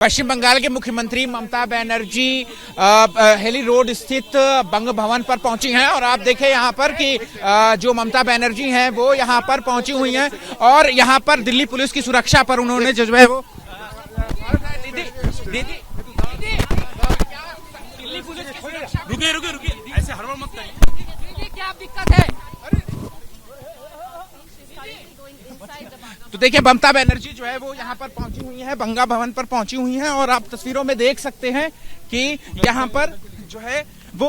पश्चिम बंगाल के मुख्यमंत्री Mamata Banerjee heli road स्थित बंग भवन पर पहुंची हैं और आप देखें यहां पर कि जो ममता बनर्जी हैं वो यहां पर पहुंची हुई हैं और यहां पर दिल्ली पुलिस की सुरक्षा पर उन्होंने जो है वो दीदी रुकिए ऐसे हड़बड़ मत करिए, क्या दिक्कत है। तो देखिए ममता बनर्जी जो है वो यहाँ पर पहुंची हुई है, बंगा भवन पर पहुंची हुई हैं और आप तस्वीरों में देख सकते हैं कि यहाँ पर जो है वो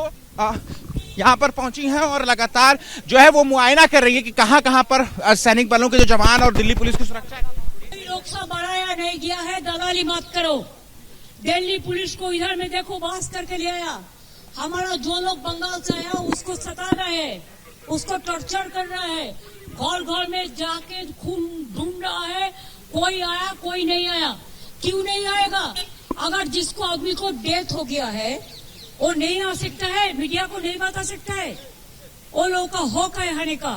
यहाँ पर पहुंची हैं और लगातार जो है वो मुआयना कर रही है कि कहाँ पर सैनिक बलों के जो जवान और दिल्ली पुलिस की सुरक्षा है। लोकसभा बढ़ाया नहीं गया है, दलाली मत करो। दिल्ली पुलिस को इधर में देखो बास करके ले आया। हमारा जो लोग बंगाल से आया उसको सता रहा है, उसको टॉर्चर कर रहा है, घर में जाके खून ढूंढ रहा है। कोई आया कोई नहीं आया, क्यों नहीं आएगा? अगर जिसको आदमी को डेथ हो गया है वो नहीं आ सकता है, मीडिया को नहीं बता सकता है। वो लोगों का हक है आने का।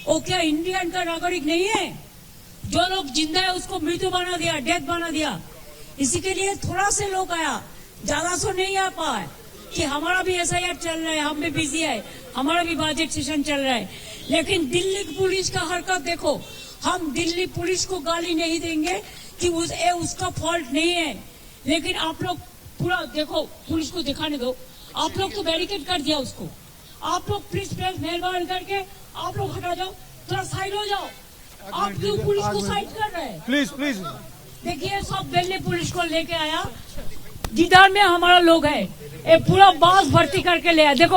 वो क्या इंडियन का नागरिक नहीं है? जो लोग जिंदा है उसको मृत्यु बना दिया, डेथ बना दिया। इसी के लिए थोड़ा से लोग आया, ज्यादा सो नहीं आ पाए कि हमारा भी SIR चल रहा है, हम भी बिजी है, हमारा भी बजट सेशन चल रहा है। लेकिन दिल्ली पुलिस का हरकत देखो। हम दिल्ली पुलिस को गाली नहीं देंगे कि उसका फॉल्ट नहीं है, लेकिन आप लोग पूरा देखो, पुलिस को दिखाने दो। आप लोग तो बैरिकेड कर दिया उसको। आप लोग प्लीज मेहरबानी करके आप लोग हटा जाओ, थोड़ा साइड हो जाओ। आप क्यों पुलिस को साइड कर रहे हैं? प्लीज देखिए, सब दिल्ली पुलिस को लेके आया, जिधर में हमारा लोग है ये पूरा बास भर्ती करके ले आया। देखो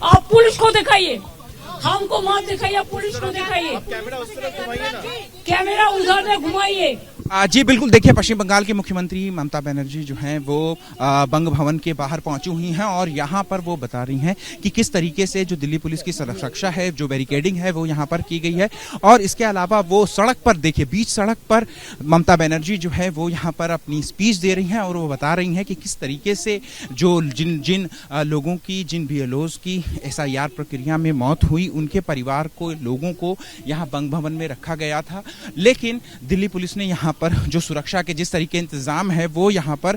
आप पुलिस को दिखाइए, हमको मत दिखाइए, पुलिस को दिखाइए। कैमरा उधर में घुमाइए। जी बिल्कुल, देखिए पश्चिम बंगाल की मुख्यमंत्री ममता बनर्जी जो हैं वो बंग भवन के बाहर पहुंची हुई हैं और यहां पर वो बता रही हैं कि किस तरीके से जो दिल्ली पुलिस की सुरक्षा है, जो बैरिकेडिंग है वो यहां पर की गई है। और इसके अलावा वो सड़क पर देखिए, बीच सड़क पर ममता बनर्जी जो है वो यहां पर अपनी स्पीच दे रही हैं और वो बता रही हैं कि किस तरीके से जो जिन लोगों की, जिन BLOs की SIR प्रक्रिया में मौत हुई, उनके परिवार को, लोगों को यहाँ बंग भवन में रखा गया था। लेकिन दिल्ली पुलिस ने यहाँ पर जो सुरक्षा के जिस तरीके इंतजाम है वो यहाँ पर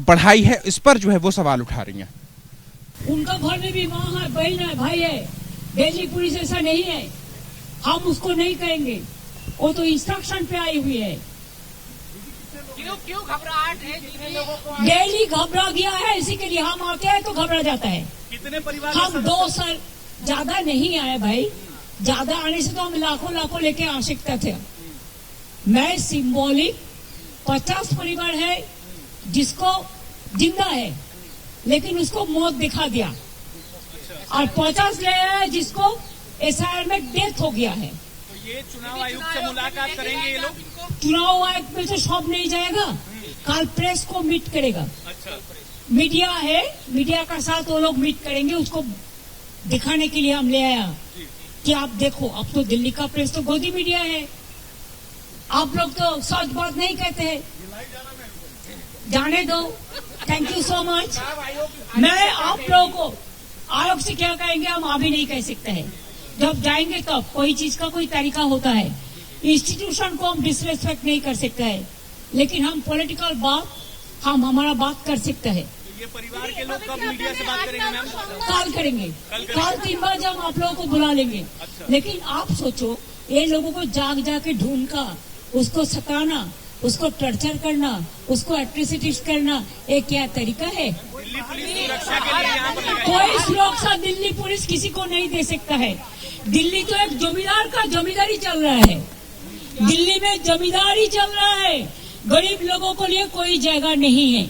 बढ़ाई है, इस पर जो है वो सवाल उठा रही हैं। उनका घर में भी माँ है, बहन है, भाई है। दिल्ली पुलिस ऐसा नहीं है, हम उसको नहीं कहेंगे। वो तो इंस्ट्रक्शन पे आई हुई है। क्यों घबराहट है? दिल्ली घबरा गया है, इसी के लिए हम आते हैं तो घबरा जाता है। कितने परिवार? हम 2 साल ज्यादा नहीं आए भाई, ज्यादा आने से तो हम लाखों लेके आ सकते थे। मैं सिंबॉलिक 50 परिवार है जिसको जिंदा है लेकिन उसको मौत दिखा दिया, और 50 ले आया जिसको SIR में डेथ हो गया है। तो ये चुनाव आयोग से मुलाकात करेंगे ये लोग? चुनाव आयोग में तो सब नहीं जाएगा, कल प्रेस को मीट करेगा। अच्छा, मीडिया है, मीडिया का साथ वो लोग मीट करेंगे। उसको दिखाने के लिए हम ले आया कि आप देखो, अब तो दिल्ली का प्रेस तो गोदी मीडिया है। आप लोग तो सच बात नहीं कहते हैं, जाने दो। Thank you so much. मैं आप लोगों को आयोग से क्या कहेंगे हम अभी नहीं कह सकते हैं, जब जाएंगे तब। कोई चीज का कोई तरीका होता है, इंस्टीट्यूशन को हम डिसरेस्पेक्ट नहीं कर सकते हैं, लेकिन हम पॉलिटिकल बात, हम हमारा बात कर सकते हैं। ये परिवार के लोग कब मीडिया से बात करेंगे मैम? कल करेंगे, कल 3 बजे हम आप लोगों को बुला लेंगे। अच्छा। लेकिन आप सोचो, ये लोगों को जाके ढूंढकर उसको सताना, उसको टॉर्चर करना, उसको एट्रोसिटीज करना, ये क्या तरीका है? दिल्ली पुलिस सुरक्षा के लिए यहाँ पर कोई सुरक्षा दिल्ली पुलिस किसी को नहीं दे सकता है। दिल्ली तो एक जमींदार का जमींदारी चल रहा है, दिल्ली में जमींदारी चल रहा है, गरीब लोगों के लिए कोई जगह नहीं है।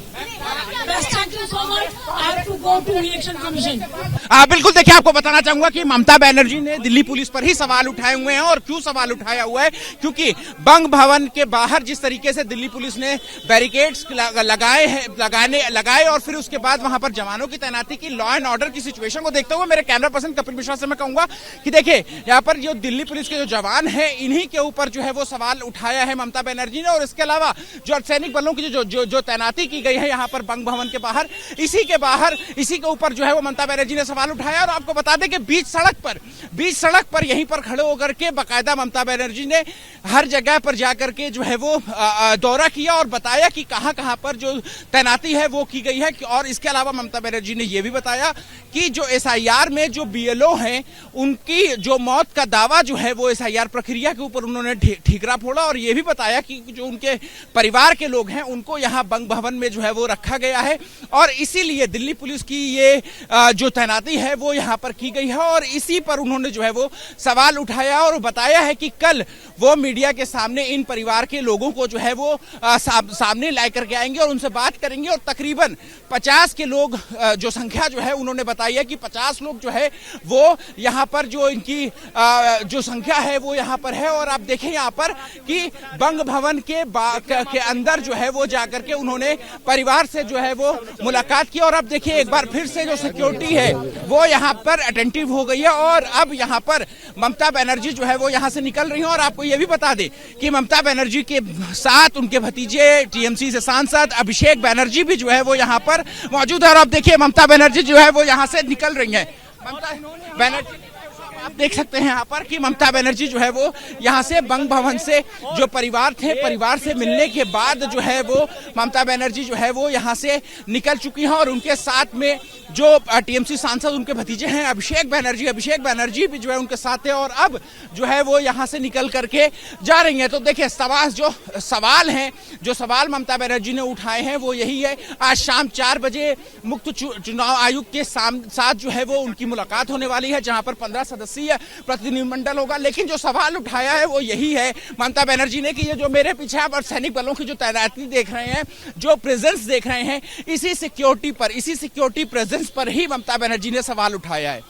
Thank you so much. I have to go to election commission. बिल्कुल, देखिए आपको बताना चाहूंगा कि ममता बनर्जी ने दिल्ली पुलिस पर ही सवाल उठाए हुए हैं। और क्यों सवाल उठाया हुआ है? क्योंकि बंग भवन के बाहर जिस तरीके से दिल्ली पुलिस ने बैरिकेड्स लगाए और फिर उसके बाद वहां पर जवानों की तैनाती की, लॉ एंड ऑर्डर की सिचुएशन को देखते हुए मेरे कैमरा पर्सन कपिल मिश्रा से मैं कहूंगा कि देखिए यहाँ पर जो दिल्ली पुलिस के जो जवान है, इन्हीं के ऊपर जो है वो सवाल उठाया है ममता बनर्जी ने। और इसके अलावा जो सैनिक बलों की जो तैनाती की गई है यहाँ पर बंग भवन के बाहर, इसी के ऊपर जो है वो ममता बनर्जी ने सवाल उठाया। और आपको बता दें कि बीच सड़क पर यहीं पर खड़े होकर के बाकायदा ममता बनर्जी ने हर जगह पर जाकर के जो है वो दौरा किया और बताया कि कहां पर जो तैनाती है वो की गई है। और इसके अलावा ममता बनर्जी ने यह भी बताया कि जो एसआईआर में जो बीएलओ हैं उनकी जो मौत का दावा जो है वो एसआईआर प्रक्रिया के ऊपर उन्होंने ठीकरा फोड़ा। और ये भी बताया कि जो उनके परिवार के लोग हैं उनको यहाँ बंग भवन में जो है वो रखा गया है और इसीलिए दिल्ली पुलिस की ये जो तैनाती है वो यहाँ पर की गई है। और इसी पर उन्होंने जो है वो सवाल उठाया और बताया है कि कल वो मीडिया के सामने इन परिवार के लोगों को जो है वो सामने ला करके आएंगे और उनसे बात करेंगे। और तकरीबन 50 के लोग जो संख्या जो है उन्होंने बताई है कि 50 लोग जो है वो यहाँ पर जो इनकी जो संख्या है वो यहाँ पर है। और आप देखें यहाँ पर कि बंग भवन के अंदर जो है वो जाकर के उन्होंने परिवार से जो है वो मुलाकात की। और अब देखिए एक बार फिर से जो सिक्योरिटी है वो यहाँ पर अटेंटिव हो गई है और अब यहाँ पर ममता बनर्जी जो है वो यहाँ से निकल रही है। और आपको ये भी बता दें कि ममता बनर्जी के साथ उनके भतीजे टीएमसी से सांसद अभिषेक बनर्जी भी जो है वो यहाँ पर मौजूद है। और अब देखिए ममता बनर्जी जो है वो यहाँ से निकल रही है। ममता बनर्जी आप देख सकते हैं यहाँ पर कि ममता बनर्जी जो है वो यहाँ से बंग भवन से जो परिवार से मिलने के बाद जो है वो ममता बनर्जी जो है वो यहाँ से निकल चुकी हैं। और उनके साथ में जो टीएमसी सांसद उनके भतीजे हैं अभिषेक बनर्जी भी जो है उनके साथ है और अब जो है वो यहाँ से निकल करके जा रही हैं। तो देखिए जो सवाल ममता बनर्जी ने उठाए हैं वो यही है। आज शाम 4 बजे मुख्य चुनाव आयुक्त के साथ जो है वो उनकी मुलाकात होने वाली है जहाँ पर 15 सदस्यीय प्रतिनिधिमंडल होगा। लेकिन जो सवाल उठाया है वो यही है ममता बनर्जी ने कि ये जो मेरे पीछे आप सैनिक बलों की जो तैनाती देख रहे हैं, जो प्रेजेंस देख रहे हैं, इसी सिक्योरिटी प्रेजेंस पर ही ममता बनर्जी ने सवाल उठाया है।